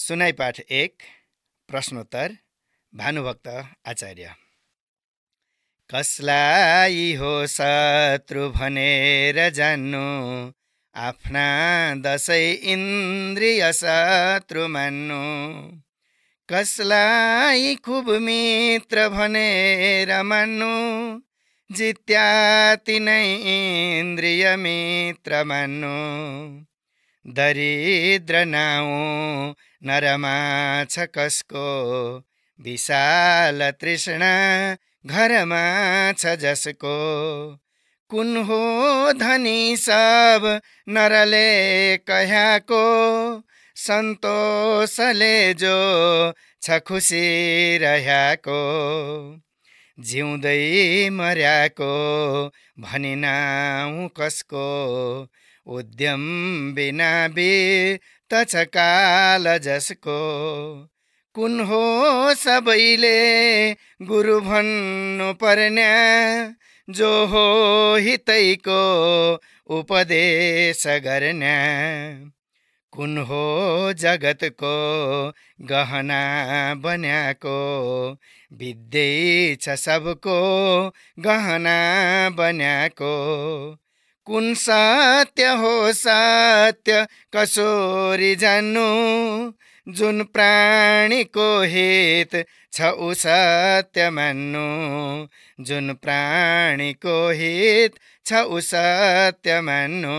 सुनाइ पाठ 1 प्रश्नोत्तर भानुभक्त आचार्य। कसलाई हो शत्रु भनेर जान्नु, आफ्ना 10 इन्द्रिय शत्रु मान्नु। कसलाई खुब मित्र भनेर मान्नु, जित्या तिनै इन्द्रिय मित्र मान्नु। दरिद्र नाउँ नरमा छ कसको, विशाल तृष्णा घरमा छ जसको। कुन हो धनी सब नरले कह्याको, सन्तोषले जो छ खुसी रह्याको। जिउँदै मर्याको भनी नाउँ कसको, उद्यम बिना बित छ काल जसको। कुन हो सबैले गुरु भन्नु पर्न्या, जो हो हितैको उपदेश गर्न्या। कुन हो जगतको गहना बन्याको, विद्यै छ सबको गहना बन्याको। कुन सत्य हो सत्य कसोरी जान्नु, जुन प्राणीको हित छ उ सत्य मान्नु। जुन प्राणीको हित छ उ सत्य मान्नु।